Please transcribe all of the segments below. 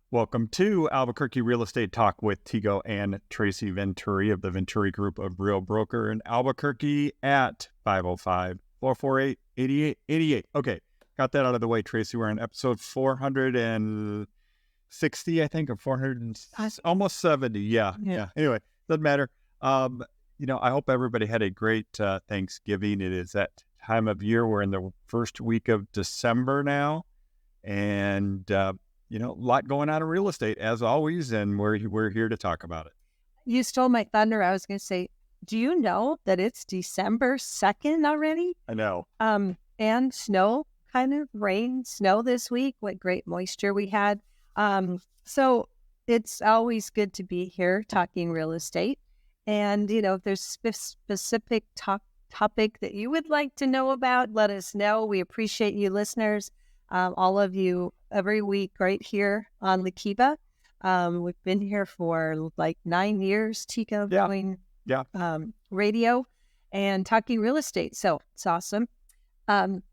Welcome to Albuquerque Real Estate Talk with Tigo and Tracy Venturi of the Venturi Group of Real Broker in Albuquerque at 505-448-8888. Okay, got that out of the way, Tracy. We're on episode 460, I think, or 400 and almost 70. Yeah. Anyway, doesn't matter. I hope everybody had a great Thanksgiving. It is that time of year. We're in the first week of December now, and a lot going on in real estate as always, and we're here to talk about it. You stole my thunder. I was going to say, do you know that it's December 2nd already? I know. And snow, kind of rain, snow this week. What great moisture we had. So it's always good to be here talking real estate. And, if there's specific topic that you would like to know about, let us know. We appreciate you listeners. All of you every week right here on La Kiva. We've been here for like 9 years, Tico, doing radio and talking real estate. So it's awesome.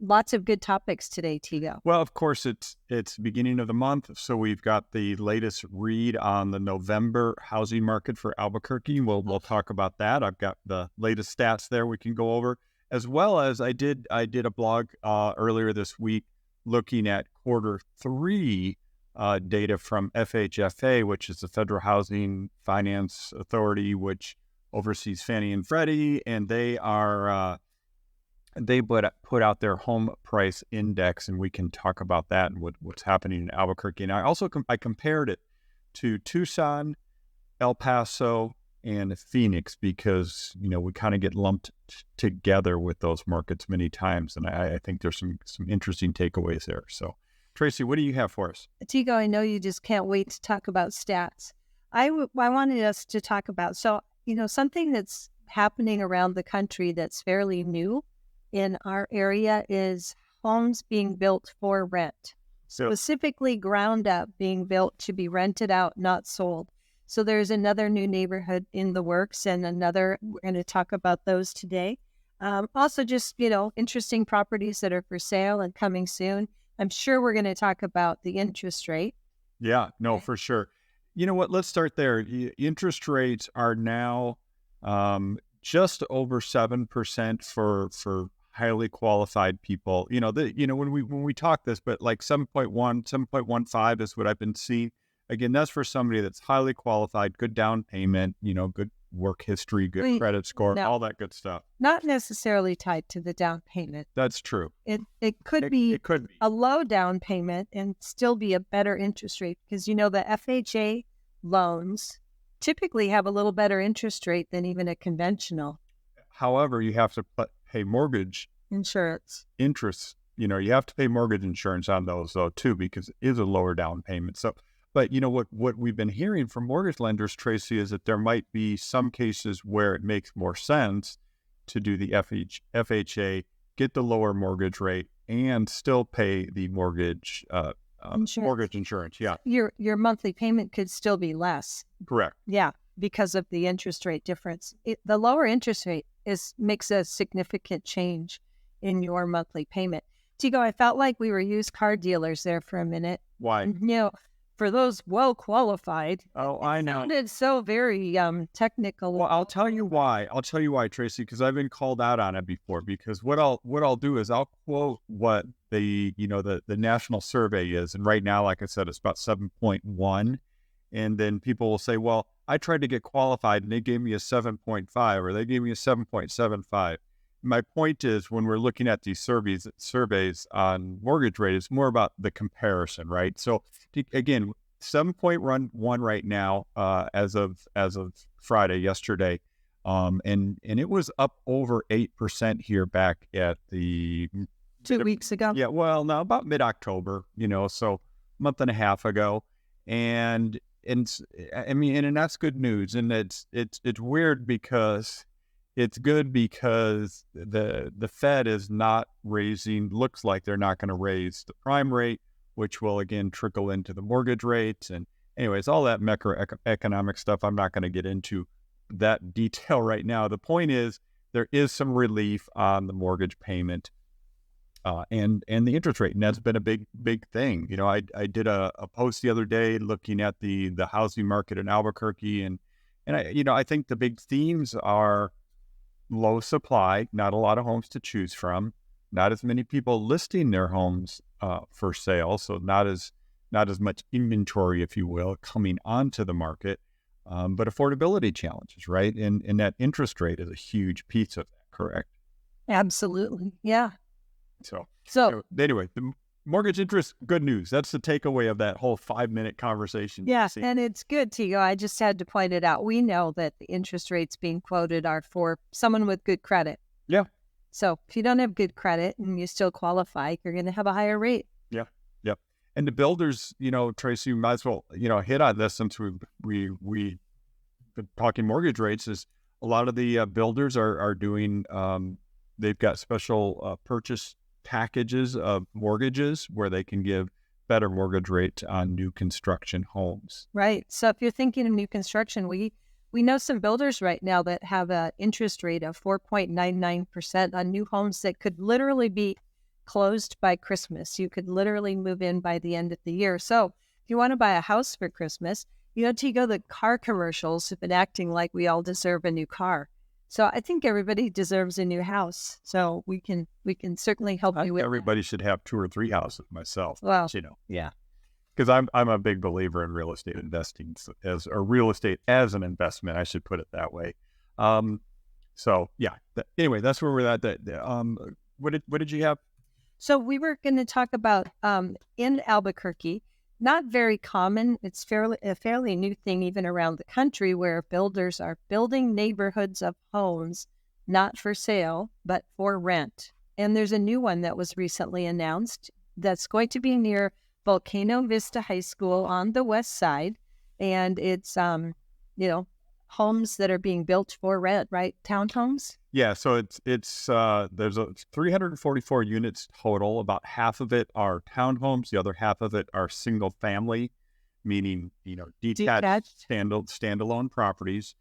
Lots of good topics today, Tigo. Well, of course, it's beginning of the month, so we've got the latest read on the November housing market for Albuquerque. We'll talk about that. I've got the latest stats there we can go over, as well as I did a blog earlier this week looking at quarter three data from FHFA, which is the Federal Housing Finance Authority, which oversees Fannie and Freddie, and they are they put out their home price index, and we can talk about that and what's happening in Albuquerque. And I also I compared it to Tucson, El Paso, and Phoenix because we kind of get lumped together with those markets many times, and I think there's some interesting takeaways there. So, Tracy, what do you have for us? Tigo, I know you just can't wait to talk about stats. I wanted us to talk about something that's happening around the country that's fairly new in our area is homes being built for rent, specifically ground up, being built to be rented out, not sold. So there's another new neighborhood in the works, and we're going to talk about those today. Also just, interesting properties that are for sale and coming soon. I'm sure we're going to talk about the interest rate. Yeah, no, for sure. You know what? Let's start there. Interest rates are now just over 7% for highly qualified people. When we talk this, but like 7.1, 7.15 is what I've been seeing. Again, that's for somebody that's highly qualified, good down payment, good work history, good credit score, all that good stuff. Not necessarily tied to the down payment. That's true. It could be a low down payment and still be a better interest rate because, the FHA loans typically have a little better interest rate than even a conventional. However, you have to pay mortgage insurance interest. You have to pay mortgage insurance on those though too, because it is a lower down payment. So, but what we've been hearing from mortgage lenders, Tracy, is that there might be some cases where it makes more sense to do the FHA, get the lower mortgage rate, and still pay the mortgage insurance. Yeah, your monthly payment could still be less. Correct. Yeah, because of the interest rate difference. The lower interest rate makes a significant change in your monthly payment. Tigo, I felt like we were used car dealers there for a minute. Why? For those well qualified. Oh, I know. It sounded so very technical. Well, I'll tell you why. Tracy, because I've been called out on it before. Because what I'll do is I'll quote what the national survey is, and right now, like I said, it's about 7.1, and then people will say, well, I tried to get qualified and they gave me a 7.5 or they gave me a 7.75. My point is, when we're looking at these surveys on mortgage rate, it's more about the comparison, right? So again, 7.1 right now, as of Friday, yesterday, and it was up over 8% here back at the 2 weeks ago. Yeah, well, no, about mid-October, so a month and a half ago, and I mean, and that's good news, and it's weird because. It's good because the Fed is not raising, looks like they're not going to raise the prime rate, which will, again, trickle into the mortgage rates. And anyways, all that macroeconomic stuff, I'm not going to get into that detail right now. The point is there is some relief on the mortgage payment. and the interest rate, and that's been a big thing. I did a post the other day looking at the housing market in Albuquerque, and I think the big themes are low supply, not a lot of homes to choose from, not as many people listing their homes for sale, so not as much inventory, if you will, coming onto the market, but affordability challenges, right? And that interest rate is a huge piece of that, correct? Absolutely. Yeah. So So anyway, the mortgage interest, good news. That's the takeaway of that whole 5-minute conversation. yeah, and it's good to go. I just had to point it out. We know that the interest rates being quoted are for someone with good credit. Yeah. So if you don't have good credit and you still qualify, you're going to have a higher rate. Yeah. Yeah. And the builders, Tracy, you might as well, hit on this since we been talking mortgage rates. Is a lot of the builders are doing, they've got special purchase packages of mortgages where they can give better mortgage rates on new construction homes. Right. So if you're thinking of new construction, we know some builders right now that have an interest rate of 4.99% on new homes that could literally be closed by Christmas. You could literally move in by the end of the year. So if you want to buy a house for Christmas, Tigo, the car commercials have been acting like we all deserve a new car. So I think everybody deserves a new house. So we can certainly help you with everybody should have 2 or 3 houses myself. Well, yeah. Because I'm a big believer in real estate investing or real estate as an investment. I should put it that way. So yeah. Anyway, that's where we're at. What did you have? So we were going to talk about in Albuquerque. Not very common. It's a fairly new thing even around the country where builders are building neighborhoods of homes, not for sale, but for rent. And there's a new one that was recently announced that's going to be near Volcano Vista High School on the west side. And it's, homes that are being built for rent, right? Townhomes? Yeah, so it's there's 344 units total. About half of it are townhomes. The other half of it are single family, meaning detached. Standalone properties.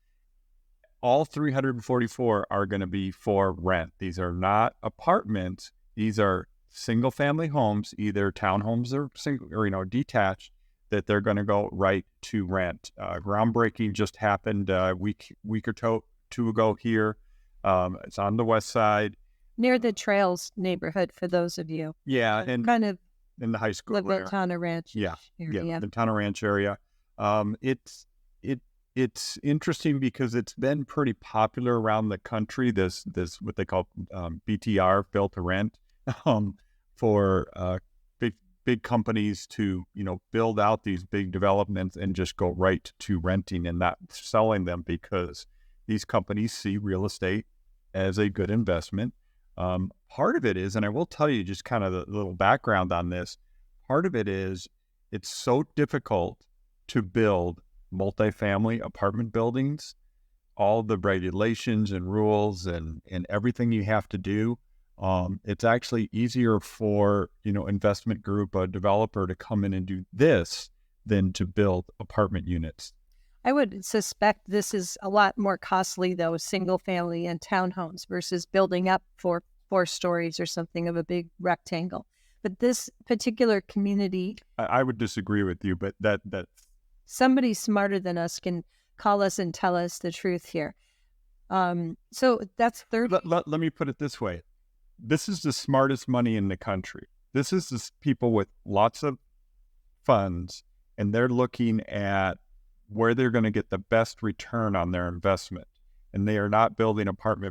All 344 are going to be for rent. These are not apartments. These are single family homes, either townhomes or single or detached, that they're going to go right to rent. Groundbreaking just happened a week or two ago here. It's on the west side, near the Trails neighborhood. For those of you, and kind of in the high school, live Town of Ranch, area. The Town of Ranch area. It's interesting because it's been pretty popular around the country. This what they call BTR, built to rent, for big companies to build out these big developments and just go right to renting and not selling them, because these companies see real estate as a good investment. Part of it is, and I will tell you just kind of the little background on this, part of it is it's so difficult to build multifamily apartment buildings, all the regulations and rules and everything you have to do. It's actually easier for, investment group, a developer to come in and do this than to build apartment units. I would suspect this is a lot more costly, though, single family and townhomes versus building up for 4 stories or something of a big rectangle. But this particular community, I would disagree with you, but that somebody smarter than us can call us and tell us the truth here. So that's 30. Let me put it this way. This is the smartest money in the country. This is the people with lots of funds, and they're looking at where they're going to get the best return on their investment. And they are not building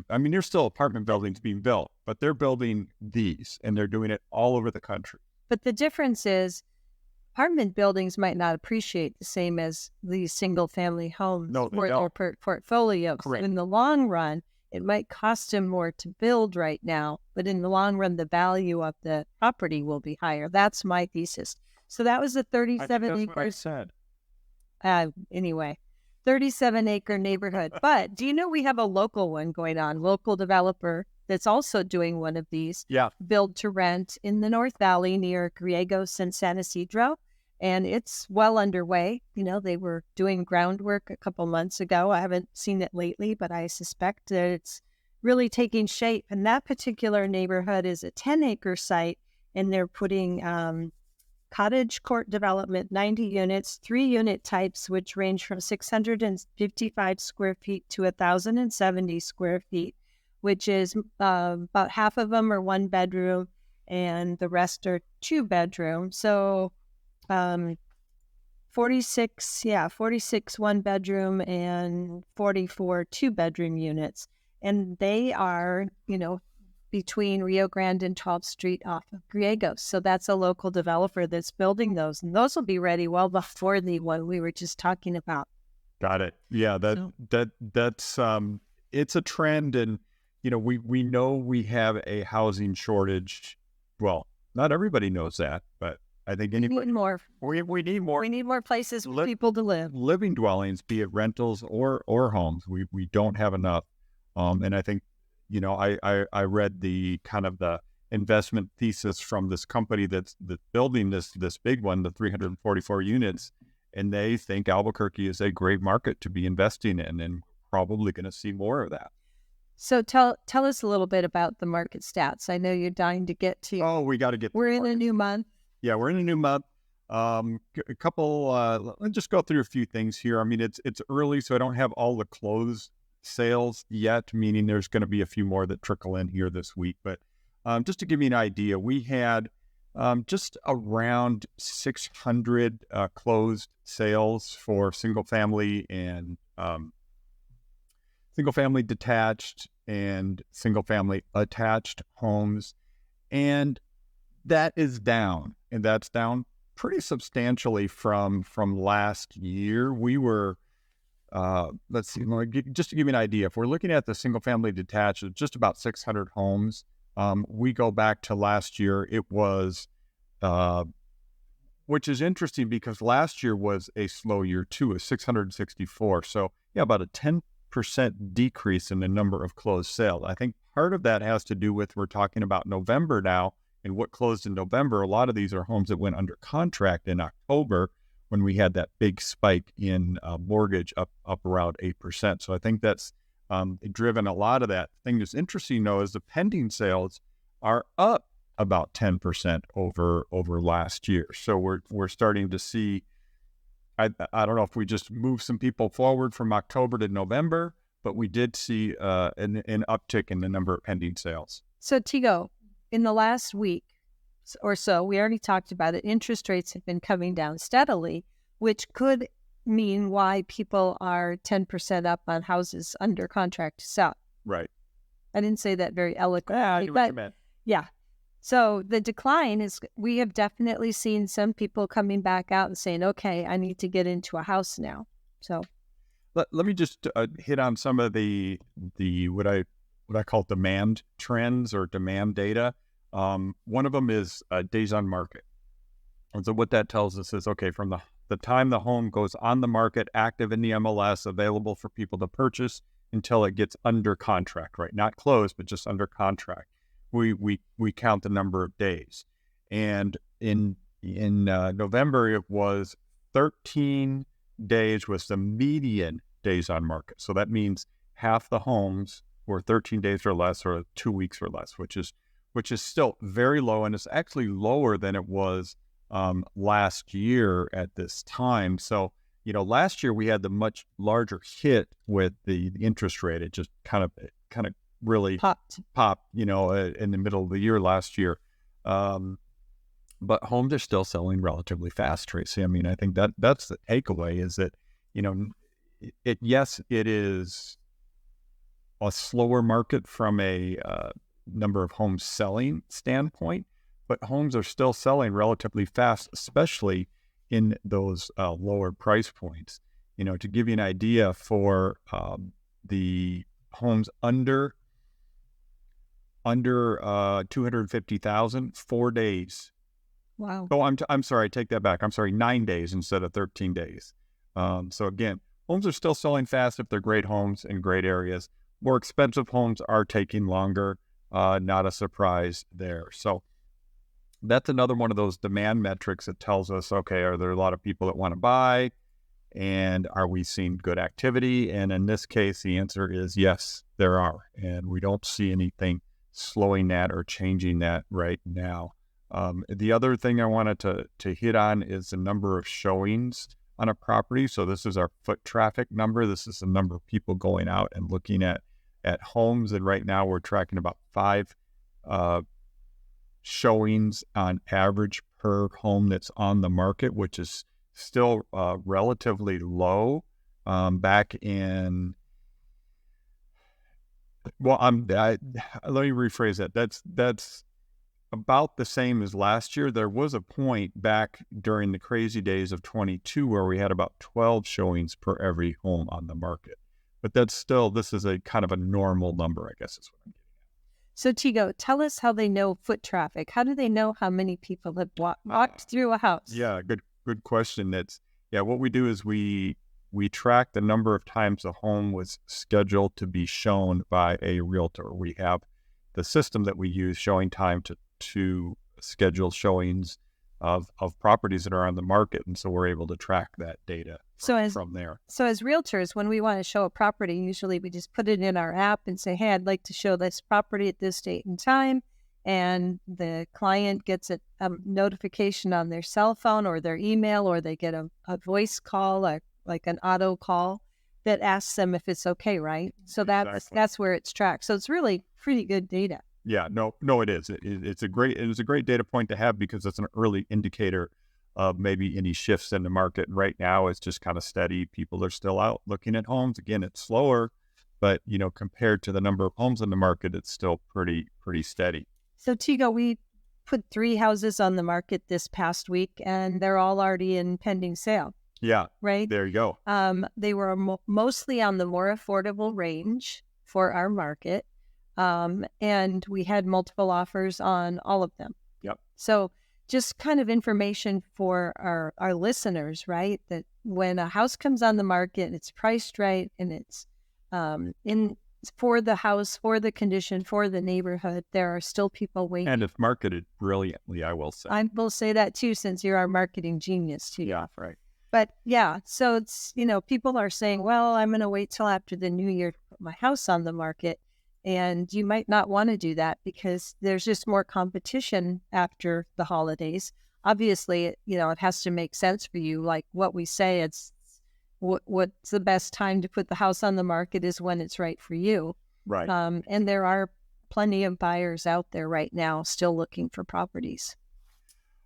there's still apartment buildings being built, but they're building these, and they're doing it all over the country. But the difference is apartment buildings might not appreciate the same as these single family homes or portfolios. Correct. In the long run, it might cost them more to build right now, but in the long run, the value of the property will be higher. That's my thesis. So that was a 37 acres. What I said. Anyway, 37-acre neighborhood. But do you know we have a local one going on, local developer that's also doing one of these, build to rent in the North Valley near Griegos and San Isidro. And it's well underway. They were doing groundwork a couple months ago. I haven't seen it lately, but I suspect that really taking shape. And that particular neighborhood is a 10-acre site, and they're putting cottage court development, 90 units, 3 unit types, which range from 655 square feet to 1,070 square feet, which is about half of them are 1 bedroom and the rest are 2 bedroom. So 46 1 bedroom and 44 2 bedroom units. And they are, between Rio Grande and 12th Street off of Griegos. So that's a local developer that's building those. And those will be ready well before the one we were just talking about. Got it. Yeah, that's it's a trend, and we know we have a housing shortage. Well, not everybody knows that, but I think We need more. we need more We need more places for people to live. living dwellings, be it rentals or homes. We don't have enough. And I think, I read the kind of the investment thesis from this company that's building this big one, the 344 units, and they think Albuquerque is a great market to be investing in, and probably going to see more of that. So tell us a little bit about the market stats. I know you're dying to get to. Oh, we got to get. We're in a new month. Yeah, we're in a new month. A couple. Let's just go through a few things here. I mean, it's early, so I don't have all the closed sales yet, meaning there's going to be a few more that trickle in here this week. But just to give you an idea, we had just around 600 closed sales for single family and single family detached and single family attached homes. And that is down, and that's down pretty substantially from last year. We were, let's see, just to give you an idea, if we're looking at the single family detached, it's just about 600 homes. We go back to last year, it was, which is interesting because last year was a slow year too, 664. So yeah, about a 10% decrease in the number of closed sales. I think part of that has to do with, we're talking about November now, and what closed in November. A lot of these are homes that went under contract in October when we had that big spike in mortgage up around 8%. So I think that's driven a lot of that. The thing that's interesting, though, is the pending sales are up about 10% over last year. So we're starting to see, I don't know if we just moved some people forward from October to November, but we did see an uptick in the number of pending sales. So Tigo, in the last week or so, we already talked about it, interest rates have been coming down steadily, which could mean why people are 10% up on houses under contract to sell. Right. I didn't say that very eloquently, but yeah. So the decline is, we have definitely seen some people coming back out and saying, okay, I need to get into a house now. So let me just hit on some of the what I call demand trends or demand data. One of them is days on market. And so what that tells us is, okay, from the time the home goes on the market, active in the MLS, available for people to purchase, until it gets under contract, right? Not closed, but just under contract. We count the number of days. And in November, it was 13 days was the median days on market. So that means half the homes were 13 days or less, or 2 weeks or less, which is still very low, and it's actually lower than it was last year at this time. So, last year we had the much larger hit with the interest rate. It just kind of really popped, in the middle of the year last year. But homes are still selling relatively fast, Tracy. I mean, I think that's the takeaway, is that, yes, it is a slower market from a number of homes selling standpoint, but homes are still selling relatively fast, especially in those lower price points. To give you an idea, for the homes under 250,000, 4 days. wow. Oh, I'm sorry, I take that back. I'm sorry, 9 days instead of 13 days. So again, homes are still selling fast if they're great homes in great areas. More expensive homes are taking longer. Not a surprise there. So that's another one of those demand metrics that tells us, okay, are there a lot of people that want to buy? And are we seeing good activity? And in this case, the answer is yes, there are. And we don't see anything slowing that or changing that right now. The other thing I wanted to hit on is the number of showings on a property. So this is our foot traffic number. This is the number of people going out and looking at homes. And right now we're tracking about 5 showings on average per home that's on the market, which is still relatively low. Back in, well, let me rephrase that. That's about the same as last year. There was a point back during the crazy days of 22 where we had about 12 showings per every home on the market. But that's still, this is a kind of a normal number, I guess is what I'm getting at. So Tigo, tell us how they know foot traffic. How do they know how many people have walked through a house? Yeah, good question. What we do is we track the number of times a home was scheduled to be shown by a realtor. We have the system that we use, showing time to schedule showings of properties that are on the market. And so we're able to track that data from there. So as realtors, when we want to show a property, usually we just put it in our app and say, hey, I'd like to show this property at this date and time. And the client gets a notification on their cell phone or their email, or they get a voice call, like an auto call that asks them if it's okay, right? So that's where it's tracked. So it's really pretty good data. Yeah, no, it is. It's a great data point to have because it's an early indicator of maybe any shifts in the market. Right now, it's just kind of steady. People are still out looking at homes. Again, it's slower, but compared to the number of homes in the market, it's still pretty steady. So Tigo, we put 3 houses on the market this past week, and they're all already in pending sale. Yeah, right. There you go. They were mostly on the more affordable range for our market. And we had multiple offers on all of them. Yep. So just kind of information for our listeners, right? That when a house comes on the market, it's priced right, and it's for the house, for the condition, for the neighborhood, there are still people waiting. And it's marketed brilliantly, I will say. I will say that too, since you're our marketing genius too. Yeah, right. But yeah, so it's, people are saying, well, I'm going to wait till after the new year to put my house on the market. And you might not want to do that because there's just more competition after the holidays. Obviously, it has to make sense for you. Like what we say, it's what's the best time to put the house on the market is when it's right for you. Right. And there are plenty of buyers out there right now still looking for properties.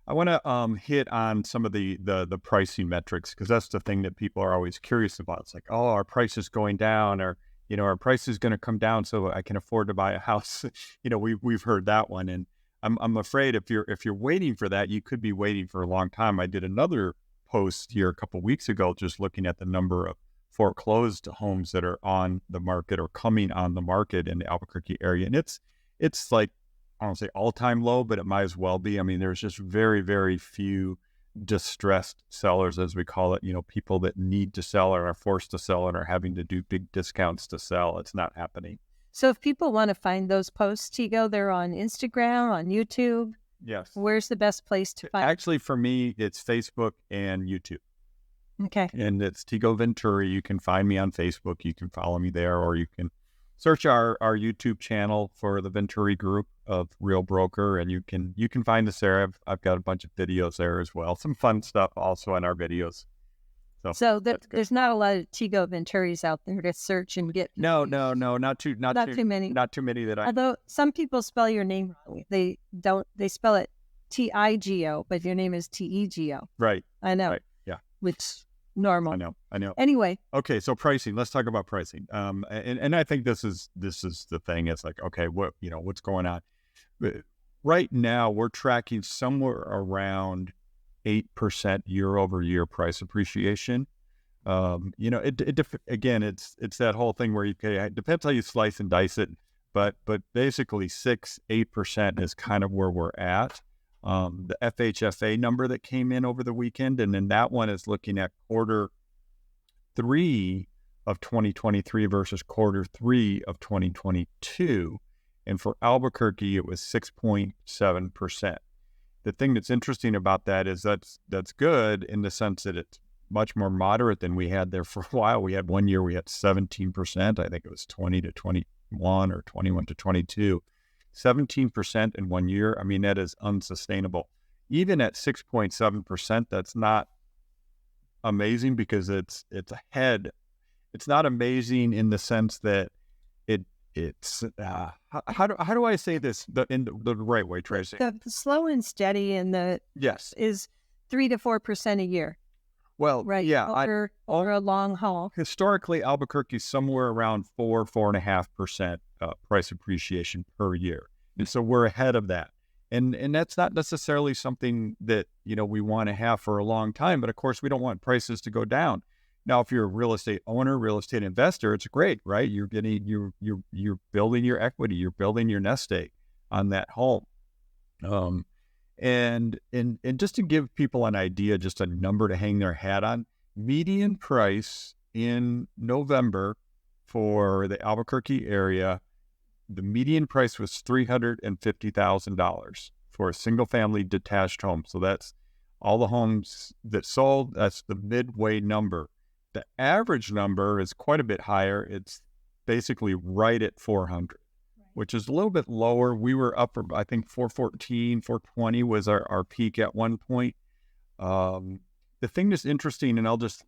I want to hit on some of the pricing metrics because that's the thing that people are always curious about. It's like, oh, our price is going down, or our price is going to come down so I can afford to buy a house. We've heard that one, and I'm afraid if you're waiting for that, you could be waiting for a long time. I did another post here a couple of weeks ago, just looking at the number of foreclosed homes that are on the market or coming on the market in the Albuquerque area, and it's like, I don't say all-time low, but it might as well be. I mean, there's just very, very few distressed sellers, as we call it, people that need to sell or are forced to sell and are having to do big discounts to sell. It's not happening. So if people want to find those posts, Tigo, they're on Instagram, on YouTube. Yes. Where's the best place to find? Actually, for me, it's Facebook and YouTube. Okay. And it's Tigo Venturi. You can find me on Facebook. You can follow me there, or you can search our YouTube channel for the Venturi Group of Real Broker, and you can find us there. I've got a bunch of videos there as well. Some fun stuff also in our videos. So there's not a lot of Tigo Venturis out there to search and get. No, not too many. Not too many that I. Although some people spell your name wrong. They spell it Tigo, but your name is Tego. Right. I know. Right. Yeah. Which normal. I know. Anyway. Okay, so pricing. Let's talk about pricing. And I think this is the thing. It's like, okay, what's going on? Right now, we're tracking somewhere around 8% year-over-year price appreciation. Again, it's that whole thing where it depends how you slice and dice it, but basically 8% is kind of where we're at. The FHFA number that came in over the weekend, and then that one is looking at quarter 3 of 2023 versus quarter 3 of 2022. And for Albuquerque, it was 6.7%. The thing that's interesting about that is that's good in the sense that it's much more moderate than we had there for a while. We had one year we had 17%. I think it was 20 to 21 or 21 to 22. 17% in one year. I mean, that is unsustainable. Even at 6.7%, that's not amazing because it's ahead. It's not amazing in the sense that it's how do I say this in the right way, Tracy? The slow and steady and the Yes. is 3 to 4% a year, Well, right? yeah. Over a long haul. Historically, Albuquerque's somewhere around 4.5% price appreciation per year, and so we're ahead of that. And that's not necessarily something that we want to have for a long time. But of course, we don't want prices to go down. Now, if you're a real estate owner, real estate investor, it's great, right? You're building your equity, you're building your nest egg on that home. And just to give people an idea, just a number to hang their hat on, median price in November for the Albuquerque area, the median price was $350,000 for a single family detached home. So that's all the homes that sold. That's the midway number. The average number is quite a bit higher. It's basically right at 400, which is a little bit lower. We were up, I think 414, 420 was our peak at one point. The thing that's interesting, and I'll just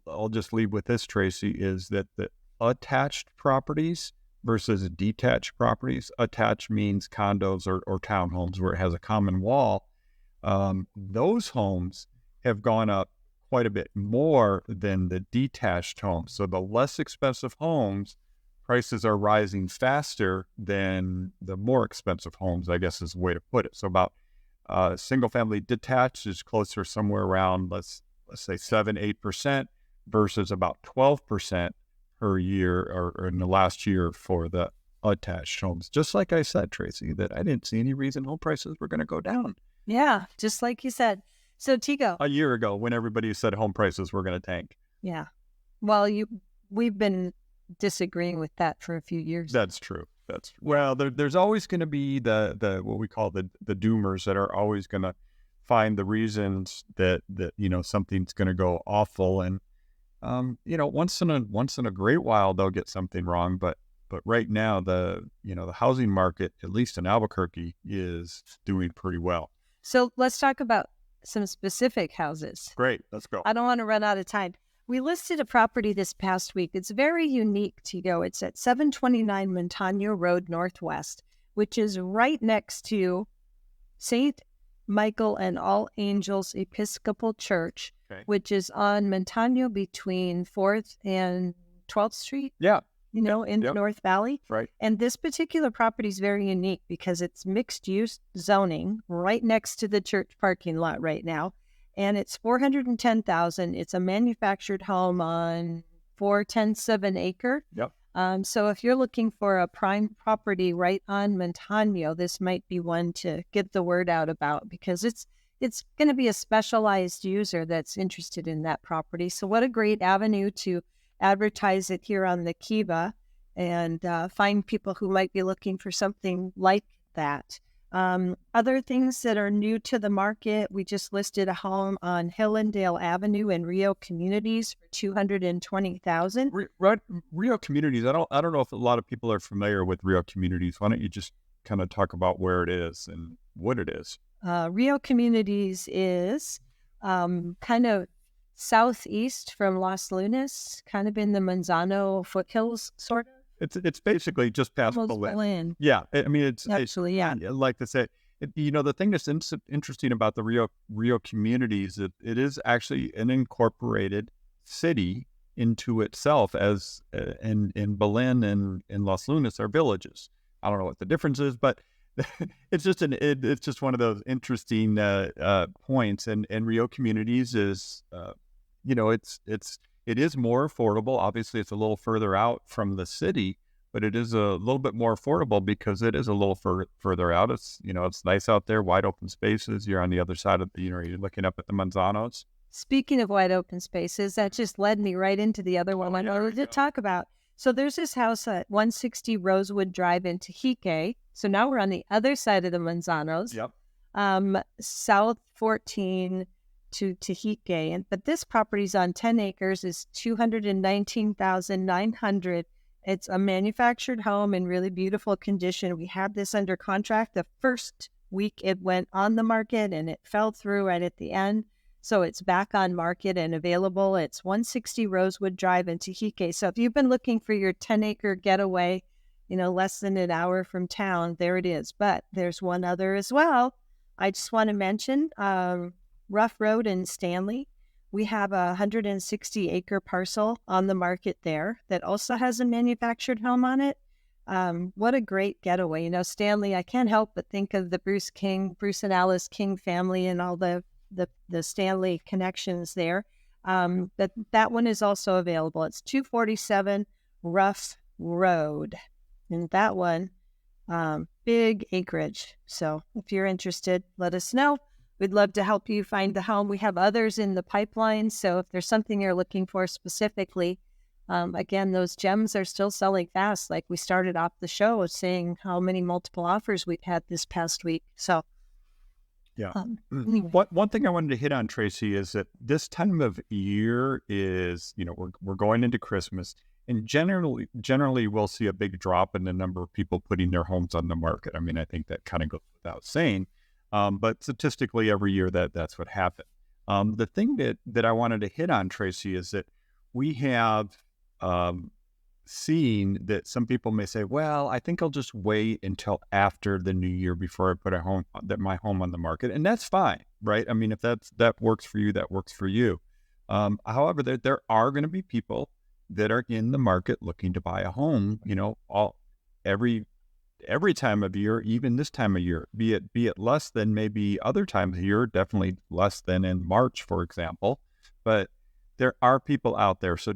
leave with this, Tracy, is that the attached properties versus detached properties. Attached means condos or townhomes where it has a common wall. Those homes have gone up quite a bit more than the detached homes. So the less expensive homes, prices are rising faster than the more expensive homes, I guess is the way to put it. So about single family detached is closer somewhere around, let's say 7-8% versus about 12% per year or in the last year for the attached homes. Just like I said, Tracy, that I didn't see any reason home prices were going to go down. Yeah, just like you said. So Tico. A year ago when everybody said home prices were going to tank. Yeah. Well, we've been disagreeing with that for a few years. That's true. Well, there's always going to be the what we call the doomers that are always going to find the reasons that something's going to go awful, and once in a great while they'll get something wrong, but right now the housing market, at least in Albuquerque, is doing pretty well. So let's talk about some specific houses. Great, let's go. I don't want to run out of time. We listed a property this past week. It's very unique, Tigo. It's at 729 Montano Road Northwest, which is right next to St. Michael and All Angels Episcopal Church, okay, which is on Montano between 4th and 12th Street. Yeah. In the North Valley. Right. And this particular property is very unique because it's mixed use zoning right next to the church parking lot right now. And it's $410,000. It's a manufactured home on 4/10 of an acre. Yep. So if you're looking for a prime property right on Montano, this might be one to get the word out about because it's going to be a specialized user that's interested in that property. So what a great avenue to advertise it here on the Kiva and find people who might be looking for something like that. Other things that are new to the market, we just listed a home on Hillendale Avenue in Rio Communities for $220,000. Rio Communities. I don't know if a lot of people are familiar with Rio Communities. Why don't you just kind of talk about where it is and what it is? Rio Communities is kind of southeast from Los Lunas, kind of in the Manzano foothills, sort of. It's basically just past Belen. Yeah, I mean it's actually, yeah. I like to say, the thing that's interesting about the Rio Communities, it is actually an incorporated city into itself, as in Belen and in Los Lunas are villages. I don't know what the difference is, but it's just one of those interesting points. And Rio Communities is it is more affordable. Obviously, it's a little further out from the city, but it is a little bit more affordable because it is a little further out. It's it's nice out there, wide open spaces. You're on the other side of you're looking up at the Manzanos. Speaking of wide open spaces, that just led me right into the other one I wanted to talk about. So there's this house at 160 Rosewood Drive in Tehique. So now we're on the other side of the Manzanos. Yep. South 14 to Tehike. But this property's on 10 acres, is 219,900. It's a manufactured home in really beautiful condition. We had this under contract the first week it went on the market, and it fell through right at the end. So it's back on market and available. It's 160 Rosewood Drive in Tehike. So if you've been looking for your 10-acre getaway, less than an hour from town, there it is. But there's one other as well. I just want to mention Rough Road in Stanley. We have a 160-acre parcel on the market there that also has a manufactured home on it. What a great getaway. Stanley, I can't help but think of the Bruce and Alice King family and all the Stanley connections there. But that one is also available. It's 247 Rough Road. And that one, big acreage. So if you're interested, let us know. We'd love to help you find the home. We have others in the pipeline. So if there's something you're looking for specifically, again, those gems are still selling fast. Like we started off the show saying how many multiple offers we've had this past week. So yeah. Anyway. One thing I wanted to hit on, Tracy, is that this time of year is, we're going into Christmas, and generally we'll see a big drop in the number of people putting their homes on the market. I mean, I think that kind of goes without saying, but statistically every year that's what happened. The thing that I wanted to hit on, Tracy, is that we have seen that some people may say, well, I think I'll just wait until after the new year before I put my home on the market. And that's fine, right? I mean, if that works for you, that works for you. However, there are going to be people that are in the market looking to buy a home, every time of year, even this time of year, be it less than maybe other times of year, definitely less than in March, for example. But there are people out there. So,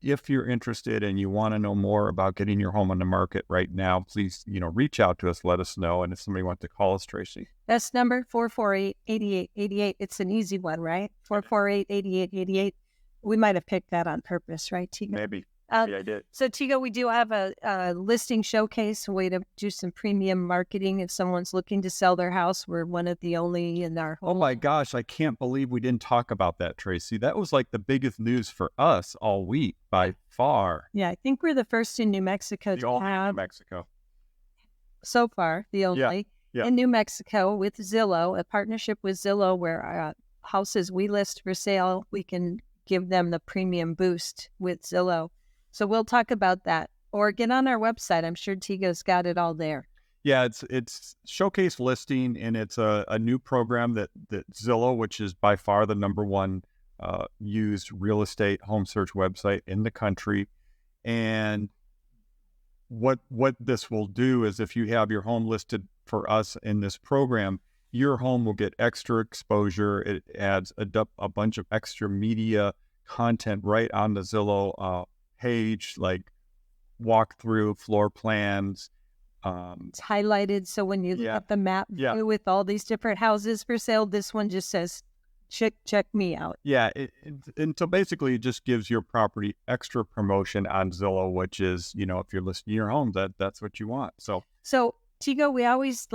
if you're interested and you want to know more about getting your home on the market right now, please, reach out to us, let us know. And if somebody wants to call us, Tracy. That's number 448-8888. It's an easy one, right? 448-8888. We might have picked that on purpose, right, Tigo? Maybe. Yeah, I did. So, Tigo, we do have a listing showcase, a way to do some premium marketing. If someone's looking to sell their house, we're one of the only in our Oh my gosh, I can't believe we didn't talk about that, Tracy. That was like the biggest news for us all week by far. Yeah, I think we're the first in New Mexico to have. New Mexico. So far, the only Yeah. in New Mexico with Zillow, a partnership with Zillow where houses we list for sale, we can give them the premium boost with Zillow. So we'll talk about that, or get on our website. I'm sure Tigo's got it all there. Yeah, it's showcase listing, and it's a new program that Zillow, which is by far the number one used real estate home search website in the country. And what this will do is, if you have your home listed for us in this program, your home will get extra exposure. It adds a bunch of extra media content right on the Zillow page, like walkthrough, floor plans. It's highlighted, so when you look at the map view with all these different houses for sale, this one just says, check me out. Yeah, and so basically it just gives your property extra promotion on Zillow, which is, if you're listing your home, that's what you want. So Tigo, we always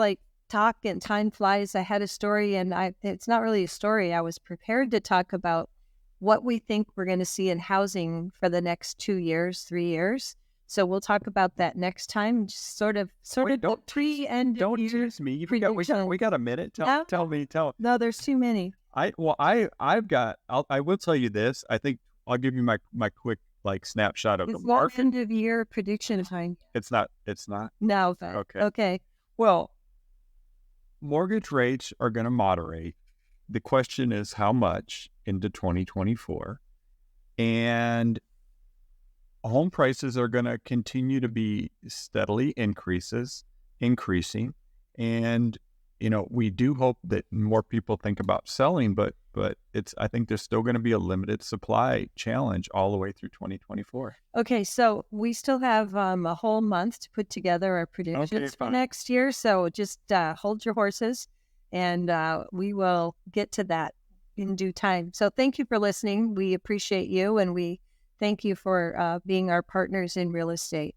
talk and time flies. I had a story, and it's not really a story. I was prepared to talk about what we think we're going to see in housing for the next 2 years, 3 years. So we'll talk about that next time. Just sort of pre-end. Don't tease me. We got a minute. Tell me. No, there's too many. I will tell you this. I think I'll give you my quick snapshot of the market. End of year prediction time. It's not. No. Okay. Well, mortgage rates are going to moderate. The question is how much into 2024, and home prices are going to continue to be steadily increasing. And, we do hope that more people think about selling, but I think there's still going to be a limited supply challenge all the way through 2024. Okay. So we still have a whole month to put together our predictions for next year. So just hold your horses, and we will get to that in due time. So thank you for listening. We appreciate you, and we thank you for being our partners in real estate.